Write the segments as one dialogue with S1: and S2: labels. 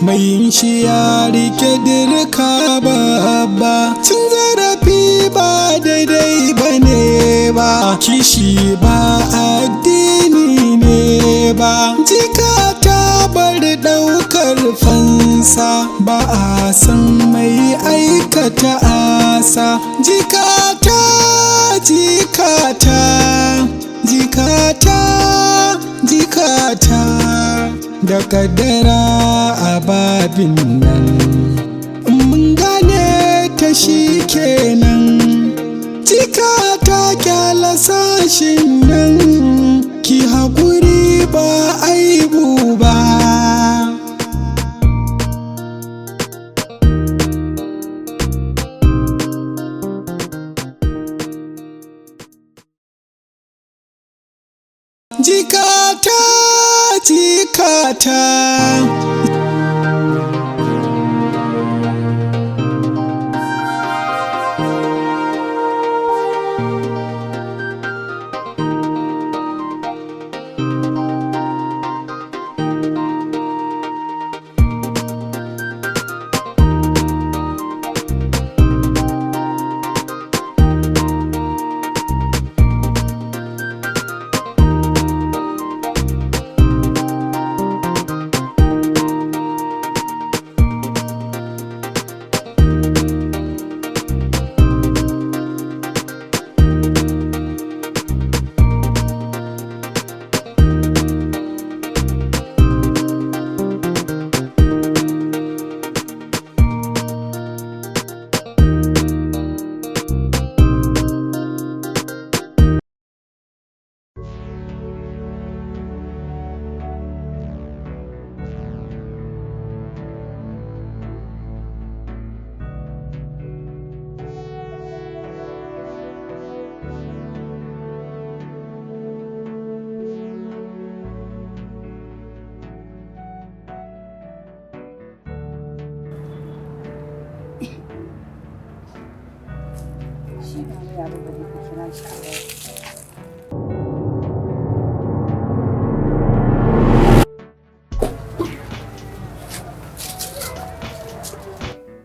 S1: mai yin shi ya rike dirka babba. Cin zarafi ba daidai ba ne ba, kishi ba addini ne ba. Jika ta bar ɗaukar fansa, ba a san mai aikata asa. Jikata, jikata, jikata, jikata, da kaddara a babin nan mun gane ta shi kenan. Jikata kyala sashin nan, ki haƙuri ba aibu ba. Jikata, jikata.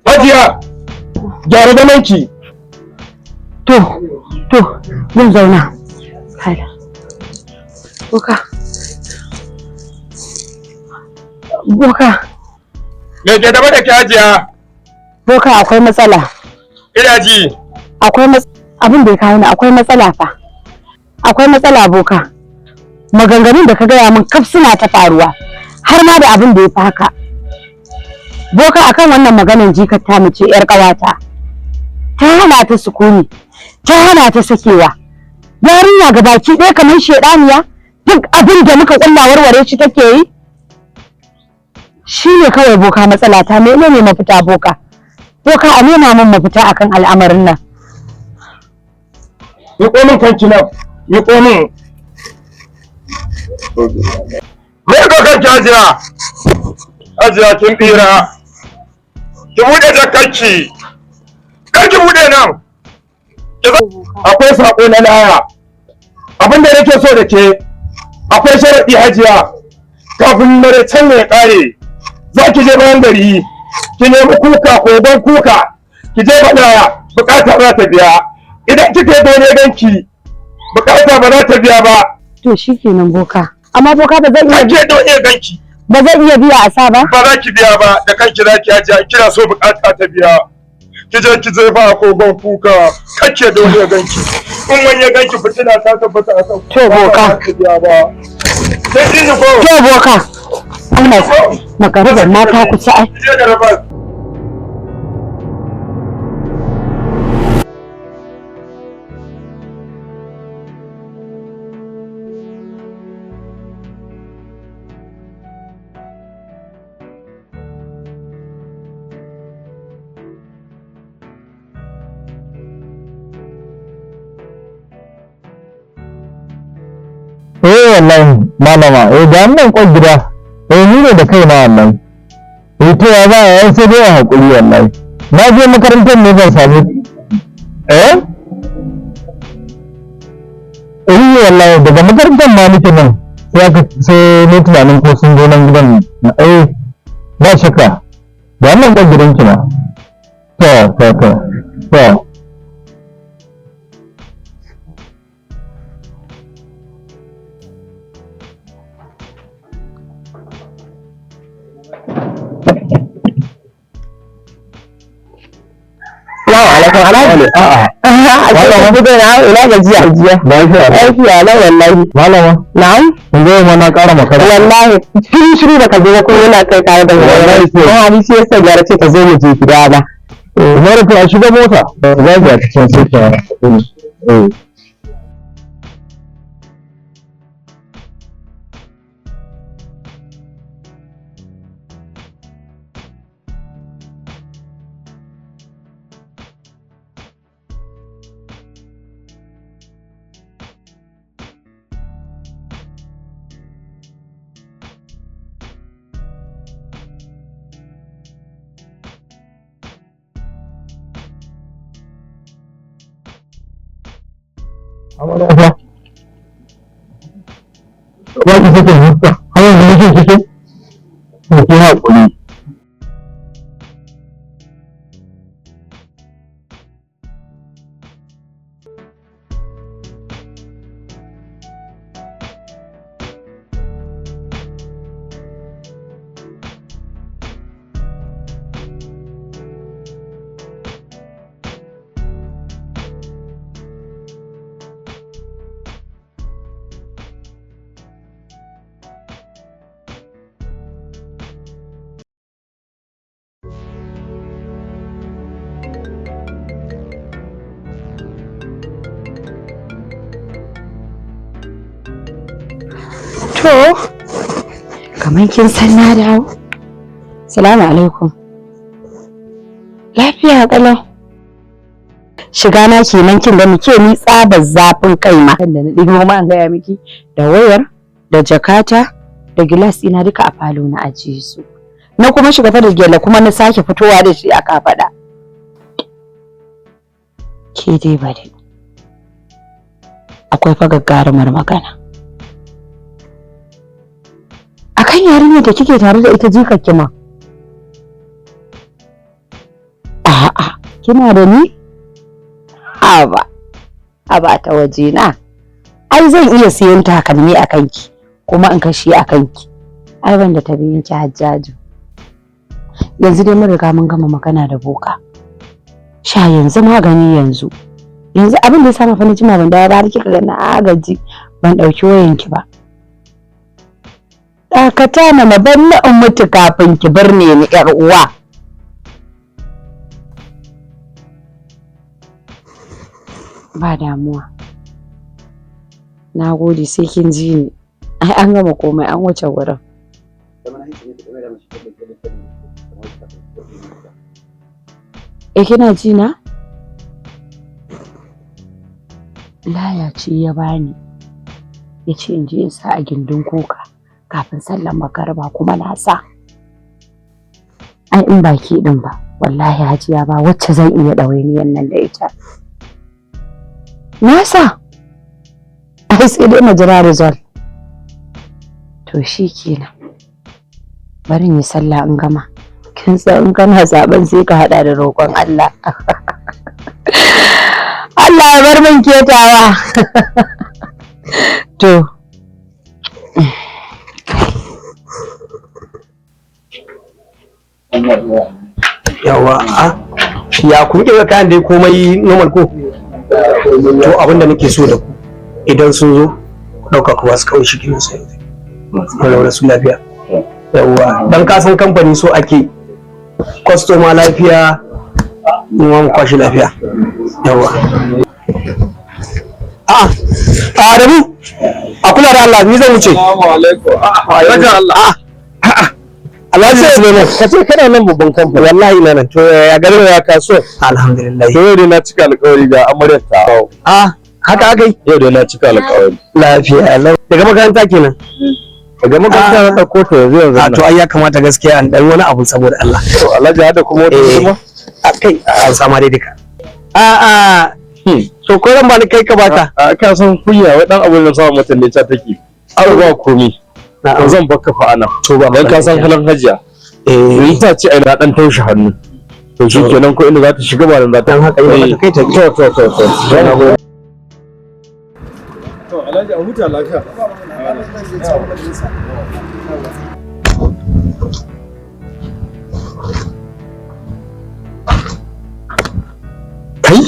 S2: Hajiya, gyara zamanki.
S3: To, zan zauna. Haida. Boka.
S2: Me ke gaba da ke Hajiya?
S3: Boka akwai matsala.
S2: Ina ji.
S3: Abin da ya kawo ni akwai matsala fa. Akwai matsala Boka. Maganganun da ka gaya min kaf suna ta faruwa. Har ma da abin da ya fi haka. Boka akan wannan maganar jikar ta mace yar ƙawata. Ta hana ta sukuni. Ta hana ta sakewa. Yarinya gabaki ɗaya kamar shedaniya. Duk abin da muka kulla warware shi take yi. Shi ne kawai Boka matsala ta. Menene mafita Boka? Boka a nema min mafita akan al'amarin nan.
S2: Yi komin kanki nan. Yi komin. Me ka kanki Hajiya? Hajiya kin tsira. Ki buɗe jakarki. Kar ki buɗe nan. Akwai sako na laya. Abin da nake so da ke, akwai sharaɗi Hajiya. Kafin maraicen ya ƙare, za ki je bayan gari, ki nemi kuka ko don kuka, ki je faɗa bukata za ta biya. Idan kika yi dole ganki, bukata ba za ta biya ba.
S3: To shikenan Boka. Amma Boka ba zan iya
S2: Kake dole ganki.
S3: Ba zan iya biya a sa ba?
S2: Ba za ki biya ba, da kanki za ki Hajiya, kina so bukata ta biya. Ki je ki jefa kogon kuka, kake dole ganki. In wani ya ganki fitina ta tabbata a kan.
S3: To Boka. To Boka. Allah makaribar mata ku ci ai.
S4: Wallahi malama da wannan kwan gida ni ne da kaina wallahi to ya ba ya sai dai hakuri wallahi na je makarantar ne ban samu wallahi daga makarantar ma nake nan sai ne tunanin ko sun zo nan gidan ba shakka da wannan ɗan gidanki na to
S3: Alhaji. A'a. Buga na ina gajiya. Lafiya na wallahi.
S4: Malama.
S3: Na'am.
S4: Yanzu ma na ƙara makara.
S3: Wallahi. Shiru da ka zo ko yana kai kare da wallahi. Kuma ni sai sai ya ce ta zo mu je gida ba.
S4: Mara ta shiga mota. Za ki ta can sai ta. Ba ki sake hutta, har yanzu nake ciki? Ki haƙuri.
S3: To, kamar kin san na dawo. Salamu alaikum. Lafiya kalau. Shiga na kenan kin da muke ni tsabar zafin kai ma. Da na digo ma an gaya miki da wayar, da jakata, da gilas ina duka a falo na ajiye su. Na kuma shiga fa da gele kuma na sake fitowa da shi a kafada. Ke dai bari. Akwai fa gaggarumar magana. Akan yarinyar da kike tare da ita jikakke ma. A'a, kina da ni? Aba ta waje na. Ai zan iya siyan takalmi a kanki, kuma in kashi a kanki. Ai ban da tabiyin ki Hajjaju. Yanzu dai mun riga mun gama magana da boka. Sha yanzu magani yanzu. Yanzu abin da ya sa fa na jima ban dawo ba har kika ga na agaji ban dauki wayanki ba. Dakata na mabanna in mutu kafin ki birne ni yar uwa. Ba damuwa. Na gode sai kin ji ni. Ai an gama komai an wuce wurin. Kina ji na? Laya ce ya bani. Ya ce in je in sa a gindin kuka. Kafin sallan magarba kuma na sa. Ai in baki din ba wallahi Hajiya ba wacce zan iya ɗawainiyan nan da ita. Na sa. Ai sai dai na jira result. To shi kenan. Bari ni sallah in gama. Kin san in kana zaben sai ka hada da roƙon Allah. Allah ya bar min ketawa. To.
S5: Yawa ya kun kira kayan da komai normal ko to abinda nake so da ku idan sun zo dauka ku wasu kawai shi sai wala su lafiya yawa dan ka san kamfani so ake customer lafiya mu kwashi lafiya yawa da mu a kula da Allah ni zan wuce assalamu alaikum Allah Alhaji Suleiman ka ce kana nan babban kamfani wallahi ina nan to ya garin ya kaso alhamdulillah
S2: yau dai na cika alƙawari ga amaryar ta
S5: haka akai
S2: yau dai na cika alƙawari
S5: lafiya lau daga makaranta kenan
S2: daga makaranta na dauko ta yanzu
S5: to ai ya kamata gaskiya an dan wani abu saboda Allah
S2: to Alhaji hada kuma wata kuma
S5: kai an sama dai duka to ko ran ba ni kai ka bata
S2: ka san kunya wai dan abun da sama mutane ta take ba komi to zan baka fa ana
S5: to ba
S2: dan ka san halin Hajiya in ta ce ai na dan taushe hannu to shi kenan ko inda za ta shiga ba nan za ta
S5: haka ina mata kai ta
S2: to
S1: Alhaji a huta lafiya.
S5: kai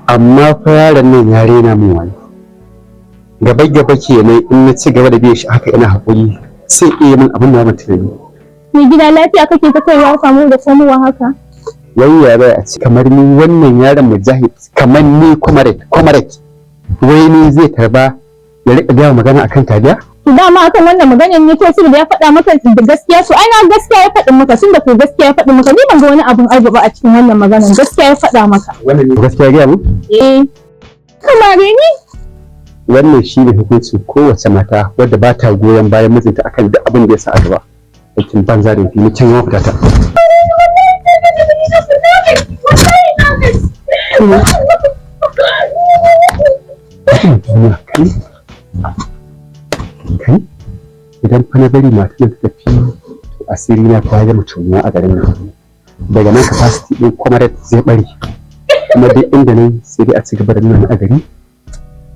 S5: amma fa yaron nan ya rena min wani gaba kenan in na ci gaba da biye shi haka ina haƙuri sai iya min abin da mutum ne.
S6: Mai gida lafiya kake ta kaiwa samu da komowa haka?
S5: Wai ya bai a ci kamar ni wannan yaron mujahid kamar ni comrade wai ni zai tarba ya riƙa gaya magana akan taliya?
S6: Dama akan wannan maganar ne to da ya faɗa maka da gaskiya so ai na gaskiya ya faɗi maka tunda ko gaskiya ya faɗi maka ni ban ga wani abun aibu ba a cikin wannan maganar gaskiya ya faɗa maka.
S5: Wannan ne gaskiya ga mu?
S6: Kamar ni
S5: wannan shi ne hukuncin kowace mata wadda ba ta goyon bayan mijinta akan duk abin da ya sa a gaba. Aikin banza da fi can yawan fita ta. Kai idan fa na bari matan ta tafi asiri na ta gama tunuwa a garin nan daga nan capacity din comrade zai bari kuma duk inda nan sai dai a ci gaba da nuna a gari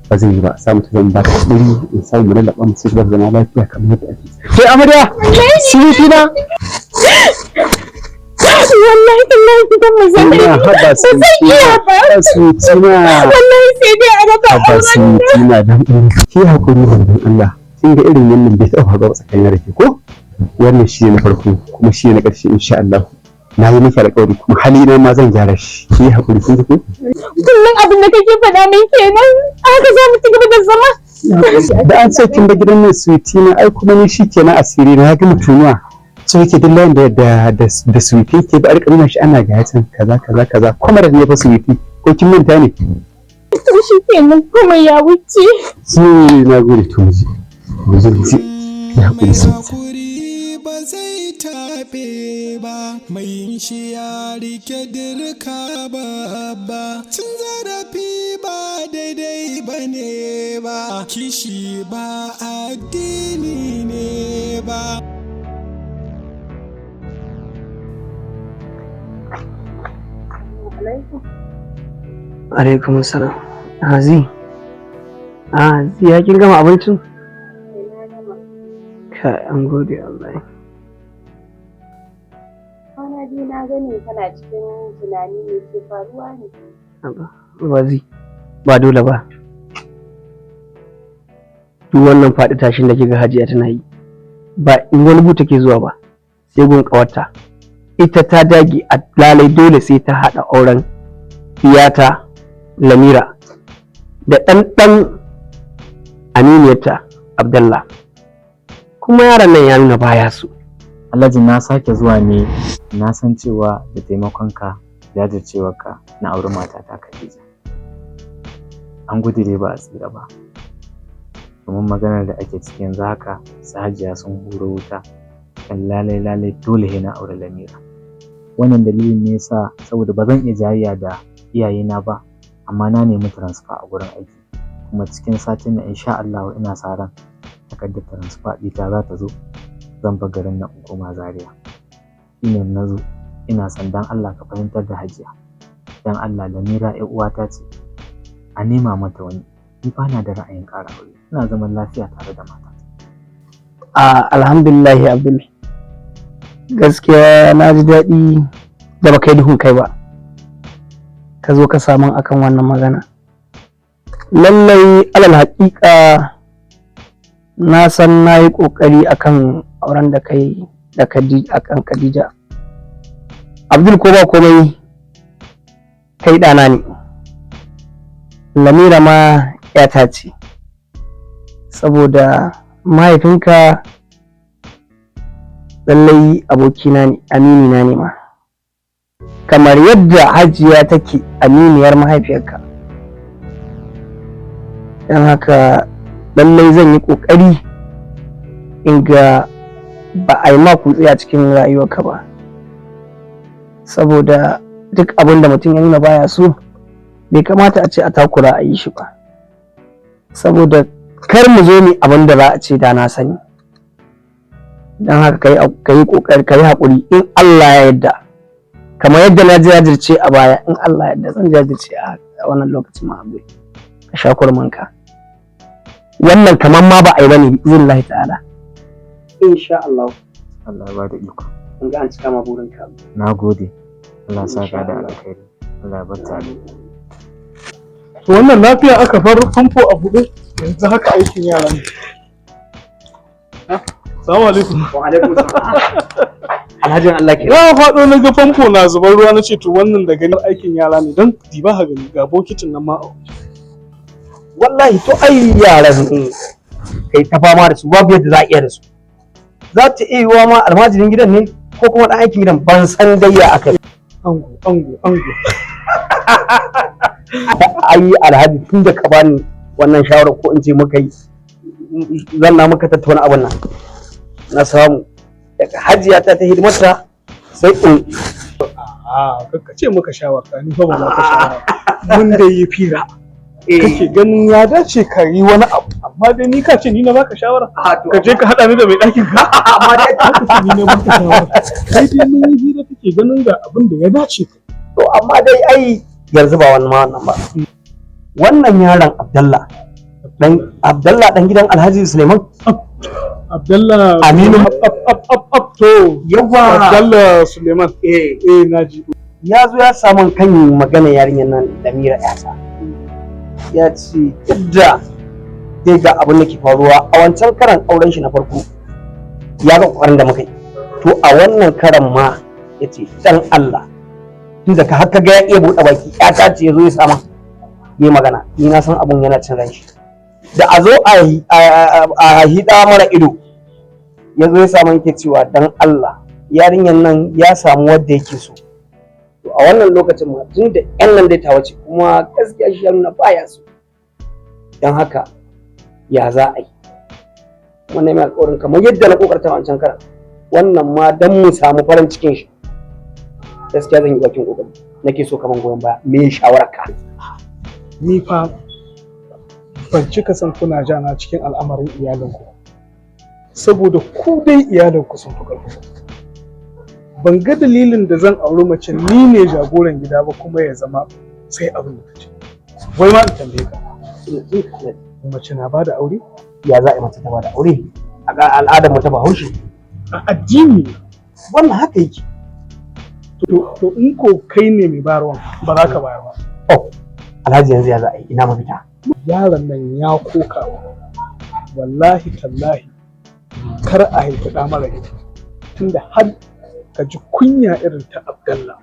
S5: ba zai yi ba samu ta zama ba ta ɗuri in samu mu lallaba mu ci gaba da zama lafiya kamar yadda ake. Sai amarya sweetie na
S6: wallahi tallahi kidan mu zan
S5: ina haba sweetie na
S6: wallahi sai dai a raka
S5: haba sweetie na dan ki hakuri wannan Allah kin ga irin wannan bai taɓa ga tsakanin da ke ko wannan shi ne na farko kuma shi ne na ƙarshe insha Allah na yi miki alƙawari kuma halina ma zan gyara shi ki hakuri kin ji ko
S6: kullum abin da kake faɗa min kenan haka za mu ci gaba da zama
S5: da an ce kin ga gidan nan sweetie na ai kuma ni shi kenan asiri na ga mutunuwa so yake duk layin da sweetie ke ba a rika nuna shi ana ga yatan kaza kuma da ne fa sweetie ko kin manta ne
S6: to shi kenan kuma ya wuce
S5: sai na gode to mu je ya hakuri
S1: ba zai taɓe ba mai yin shi ya rike dirka babba cin zarafi ba daidai ba ne ba kishi ba addini ne ba.
S5: Alaikum salam. Hazi ya kin gama abincin? Kai an gode Allah.
S3: Kwana biyu na gani kana cikin tunani me ke faruwa ne?
S5: Wazi ba dole ba. Duk wannan faɗi tashin da kiga Hajiya tana yi ba in wani bu take zuwa ba sai gun ƙawarta. Ita ta dage a lalai dole sai ta haɗa auren iyata Lamira da ɗan aminiyarta Abdallah. Kuma yaron nan ya nuna baya su.
S7: Alhaji na sake zuwa ne na san cewa da taimakonka jajircewarka na auri matata Khadija. An gudu dai ba a tsira ba. Domin maganar da ake ciki yanzu haka su Hajiya sun huro wuta kan lalai dole na aure Lamira. Wannan dalilin ne yasa saboda ba zan iya jayayya da iyayena ba amma na nemi transfer a gurin aiki kuma cikin satin nan insha Allah ina sa ran takardar transfer ɗita za ta zo zan bar garin nan in koma Zaria. Shine na zo ina son dan Allah ka fahimtar da Hajiya dan Allah Lamira ƴar uwata ce a nema mata wani ni ba na da ra'ayin ƙara aure ina zaman lafiya tare da mata.
S5: Alhamdulillah Abdul gaskiya na ji daɗi da baka yi duhun kai ba ka zo ka samu akan wannan magana. Lallai alal haƙiƙa na san na yi ƙoƙari akan auren da kai da akan Khadija. Abdul ko ba komai kai ɗana ne, Lamira ma ƴata ce, saboda mahaifinka lallai abokina ne, aminina ne ma. Kamar yadda Hajiya take aminiyar mahaifiyarka. Don haka lallai zan yi ƙoƙari in ga ba a yi ma kutse a cikin rayuwarka ba. Saboda duk abin da mutum ya nuna baya so bai kamata a ce a takura a yi shi ba. Saboda kar mu zo ni abin da za a ce da na sani. Don haka ka yi ƙoƙari ka yi haƙuri in Allah ya yarda. Kamar yadda na jajirce a baya in Allah ya yarda zan jajirce a wannan lokacin ma abu. Ka sha kurmanka. Wannan kamar ma ba a yi bane billahi ta'ala. Insha Allah.
S7: Allah ya bada iko.
S5: In ga an cika ma burinka.
S7: Na gode. Allah ya saka da alkhairi. Allah ya bar tare.
S8: To wannan lafiya aka bar famfo a buɗe yanzu haka aikin yara ne. Assalamu alaikum.
S5: Wa alaikum assalam. Alhajin Allah ke.
S8: Ya faɗo na ga famfo na zubar ruwa na ce to wannan da ganin aikin yara ne don diba ha gani ga bokitin nan ma a waje.
S5: Wallahi to ai yaran kai ta fama da su babu yadda za a iya da su. Za ta iya yiwa ma almajirin gidan ne ko kuma ɗan aikin gidan ban san dai ya aka.
S8: Ango.
S5: Ai alhaji tun da ka bani wannan shawara ko in ce muka yi zan na muka tattauna abin nan na samu daga hajiya ta hidimarta sai in
S8: ka ce muka shawarta ni fa ba ka shawara mun da yi fira kake ganin ya dace ka yi wani abu amma dai ni ka ce ni na baka shawara ka je ka hada ni da mai ɗakin ka amma dai ka ce ni na baka shawara kai dai mun yi hira kake ganin ga abin da ya dace ka
S5: to amma dai ai yanzu ba wannan ba wannan yaron Abdallah dan gidan Alhaji Suleiman
S8: Abdallah
S5: Aminu
S8: to
S5: yawa
S8: Abdallah Suleiman naji
S5: ya zo ya samu kan magana yarinyar nan da Mira yasa ya ce yadda dai ga abin da ke faruwa a wancan karan auren shi na farko ya ga kokarin da muka yi to a wannan karan ma yace dan Allah tunda ka haka ga ya iya buɗe baki ya ta ce yazo ya sama yi magana ni na san abun yana cin ranshi da a zo a hida mara ido yazo ya samu yake cewa dan Allah yarinyar nan ya samu wanda yake so to a wannan lokacin ma tunda yan nan dai ta wace kuma gaskiya shi ya nuna baya so dan haka ya za a yi wannan mai alƙawarin kamar yadda na kokarta wancan karan wannan ma dan mu samu farin cikin shi gaskiya zan yi bakin kokari nake so kaman goyon baya me shawararka
S8: ni fa ban cika san kuna jana cikin al'amarin iyalinku saboda ku dai iyalinku sun fi ƙarfi ban ga dalilin da zan auri mace ni ne jagoran gida ba kuma ya zama sai abin da kace wai ma in tambaye ka mace na bada aure
S5: ya za a yi mace ta bada aure a al'adar mu ta Bahaushe
S8: a addini
S5: wannan haka yake
S8: to in ko kai ne mai bayarwa ba za ka bayar ba
S5: Alhaji yanzu ya za a yi ina mafita
S8: yaron nan ya koka wallahi tallahi kar a haifi ɗa mara ita tunda har ka ji kunya irin ta Abdallah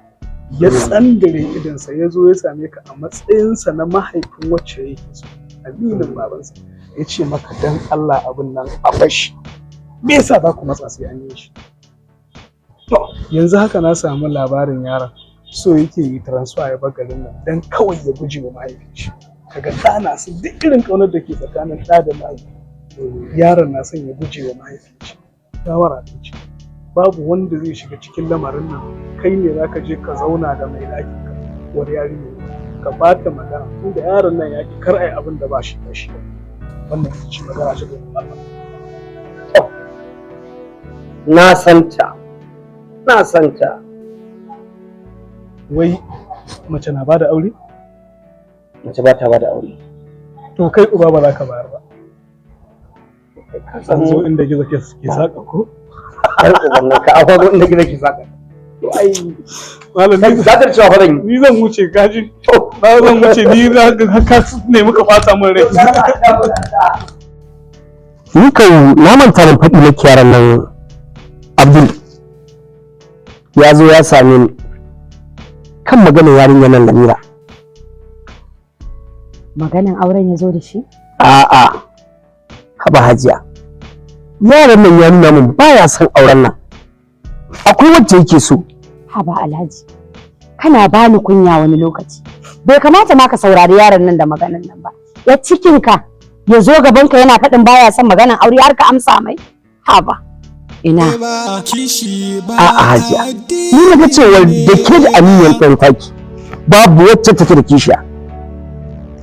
S8: ya tsandare idansa ya zo ya same ka a matsayinsa na mahaifin wacce yake so aminin babansa ya ce maka dan Allah abin nan a bashi me yasa za ku matsa sai an yi shi to yanzu haka na samu labarin yaron so yake yi transfer ya bar garin nan dan kawai ya guje wa mahaifin shi kaga ɗa na son duk irin ƙaunar da ke tsakanin ɗa da mahaifi yaron na son ya guje wa mahaifin shi shawara ta ce babu wanda zai shiga cikin lamarin nan kai ne za ka je ka zauna da mai ɗakin ka wani yarinya ka ba ta magana tunda yaron nan ya ki kar ai abin da ba shi ba shi wannan ita ce magana ce da Allah
S5: na santa
S8: wai mace na bada aure
S5: mace ba ta bada aure
S8: to kai uba ba za ka bayar ba san zo inda gizo ke saka ko
S5: har uban ka akwai inda gizo ke saka to ai
S8: malam
S5: ni za ta cewa fadan
S8: ni zan wuce gaji na zan wuce ni za ka ne muka fata min rai
S5: ni kai na manta da faɗi na kiyaran nan Abdul ya zo ya same ni kan maganar yarinyar nan Lamira.
S3: Maganan auren ya zo da shi?
S5: A'a, haba hajiya. Yaran nan ya nuna min baya son auren nan. Akwai wacce yake so.
S3: Haba Alhaji, kana bani kunya wani lokaci. Bai kamata ma ka saurari yaron nan da maganan nan ba. Ya cikinka ya zo gabanka yana faɗin baya son maganan aure har ka amsa mai? Haba. Ina.
S5: A'a hajiya, ni na ga cewa da ke da aniyan ɗan taki babu wacce take da kishiya.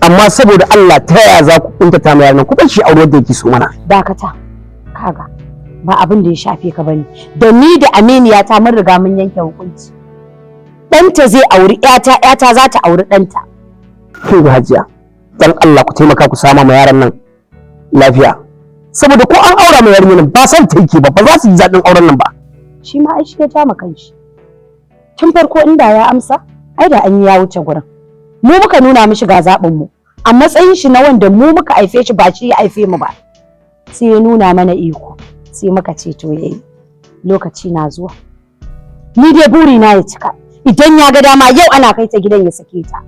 S5: amma saboda Allah ta yaya za ku kuntata ma yaran ku bar shi aure da yake so mana.
S3: Dakata, kaga ba abin da ya shafe ka bane. Da ni da Aminiya ta mun riga mun yanke hukunci. Ɗanta zai auri ƴata, ƴata za ta auri ɗanta.
S5: Kin ga Hajiya, dan Allah ku taimaka ku sama ma yaran nan lafiya. Saboda ko an aura ma yarinyar nan ba san ta yake ba za su ji daɗin auren nan ba.
S3: Shi ma ai shi ya ja ma kanshi. Tun farko inda ya amsa, ai da an yi ya wuce gurin. Mu muka nuna mishi ga zaɓin mu. A matsayin shi na wanda mu muka haife shi ba shi ya haife mu ba. Sai ya nuna mana iko. Sai muka ce to yayi. Lokaci na zuwa. Ni dai buri na ya cika. Idan ya ga dama yau ana kai ta gidan ya sake ta.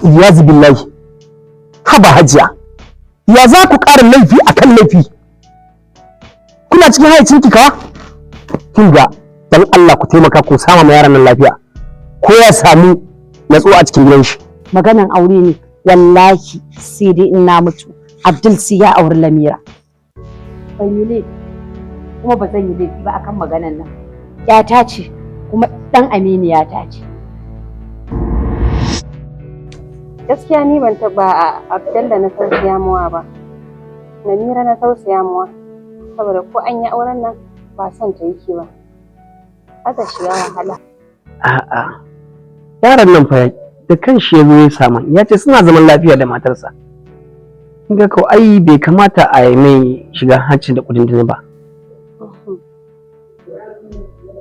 S5: Iyazu billahi. Haba Hajiya. Ya za ku ƙara laifi akan laifi? Kuna cikin hayacinki kawa? Kin ga dan Allah ku taimaka ku sama ma yaran nan lafiya. Ko ya samu natsuwa a cikin gidan shi.
S3: Maganan aure ne wallahi sai dai in na mutu Abdul sai ya auri Lamira. Ban yi laifi kuma ba zan yi laifi ba akan maganan nan. Yata ce kuma dan Aminiya ta ce.
S9: Gaskiya ni ban taba Abdalla na tausaya muwa ba. Lamira na tausaya muwa saboda ko an yi auren nan ba son ta yake ba. Aka shiga wahala.
S5: A'a. Yaron nan fa da kanshi ya zo ya samu ya ce suna zaman lafiya da matarsa. Kinga ko ai bai kamata a yi mai shiga hancin da kudin ba.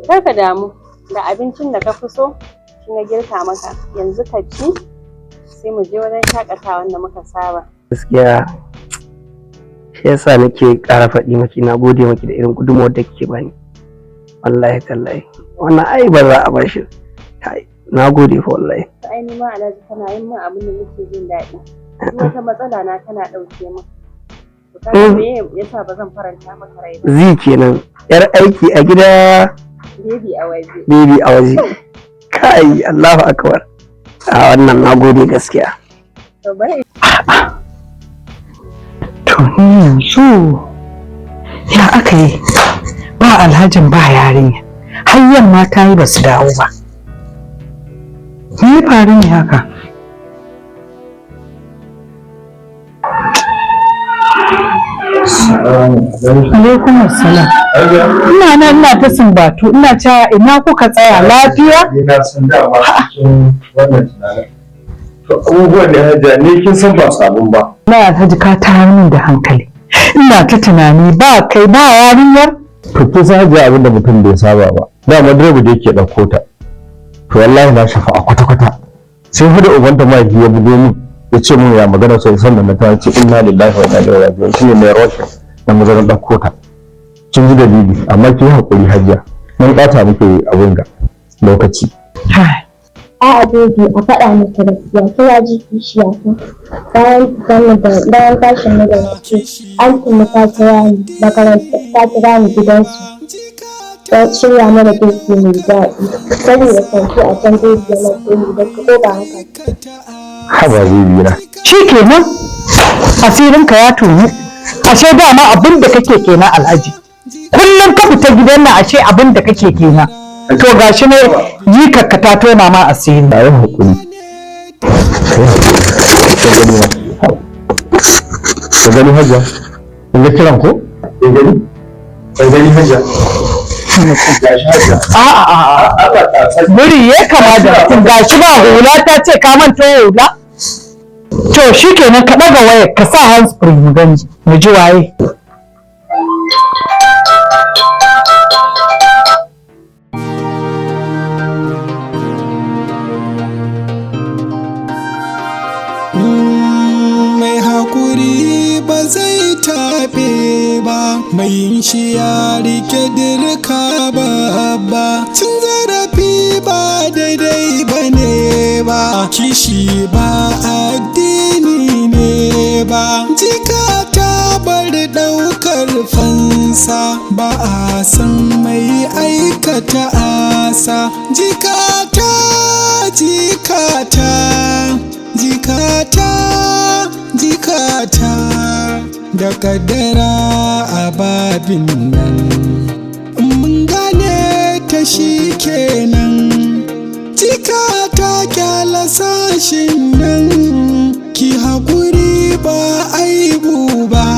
S9: Kar ka damu da abincin da ka fi so shi na girka maka yanzu ka ci sai mu je wajen shakatawa da muka saba. Gaskiya
S5: Shi yasa nake ƙara faɗi maki na gode maki da irin gudunmawar da kike bani. Wallahi tallahi. Wannan ai ba za a bar shi. Na gode fa wallahi.
S9: Ai ni ma Alhaji kana yin min abin da nake jin daɗi. Duk wata matsala na kana ɗauke min. To kaga me yasa ba zan faranta maka rai ba.
S5: Zi kenan. Yar aiki a gida.
S9: Baby a waje.
S5: Baby a waje. Kai Allahu akbar. A wannan na gode gaskiya.
S9: To bari.
S10: To ni yanzu ya aka yi ba Alhajin ba yarinya har yamma ta yi ba su dawo ba. Me faru ne haka? Alaikum assalam. Ina nan ina ta sumbatu ina cewa ina kuka tsaya lafiya?
S2: Ina san da ba cikin wannan tunanin. To abubuwan da Hajiya ne kin san ba sabon ba.
S10: Na Alhaji ka tayar min da hankali. Ina ta tunani ba kai ba yarinyar?
S4: To kin san Hajiya abin da mutum bai saba ba. Dama direba da yake ɗauko ta. To wallahi na shafa a kwata-kwata. Sai hada ubanta ma ya bugo min ya ce mun ya magana sai san da na ta ce inna lillahi wa inna ilaihi raji'un shine mai roshi na mazarin ɗauko ta. Kin ji dalili amma kin hakuri Hajiya. Mun ɓata muke abin ga lokaci.
S11: A'a baby a faɗa mata gaskiya kina ji kishiya ta bayan tashin mu da wace an kuma ta kira ni makaranta ta kira ni gidansu ta shirya mana girki mai daɗi saboda sauki a can baby yana koyi da ko ba haka.
S4: Haba baby na.
S10: Shikenan asirinka ya tonu. Ashe dama abin da kake kenan Alhaji. Kullum ka fita gidan nan ashe abin da kake kenan. To gashi ne jikar ka ta tona ma asiri.
S4: Ayi hakuri. Ka gani Hajiya? Kun ga kiran ko? Ka gani? Ka gani Hajiya?
S10: A'a. Buri ya kama da mutum gashi ba hula ta ce ka manta hula? To shikenan ka ɗaga wayar ka sa handsfree mu gani mu ji waye.
S1: Mai haƙuri ba zai taɓe ba, mai yin shi ya rike dirka babba. Cin zarafi ba daidai ba ne ba, kishi ba addini ne ba. Jika ta bar ɗaukar fansa, ba a san mai aikata asa. Jikata, da kaddara a babin nan mun gane ta shi kenan. Jikata kyala sashin nan ki haƙuri ba aibu ba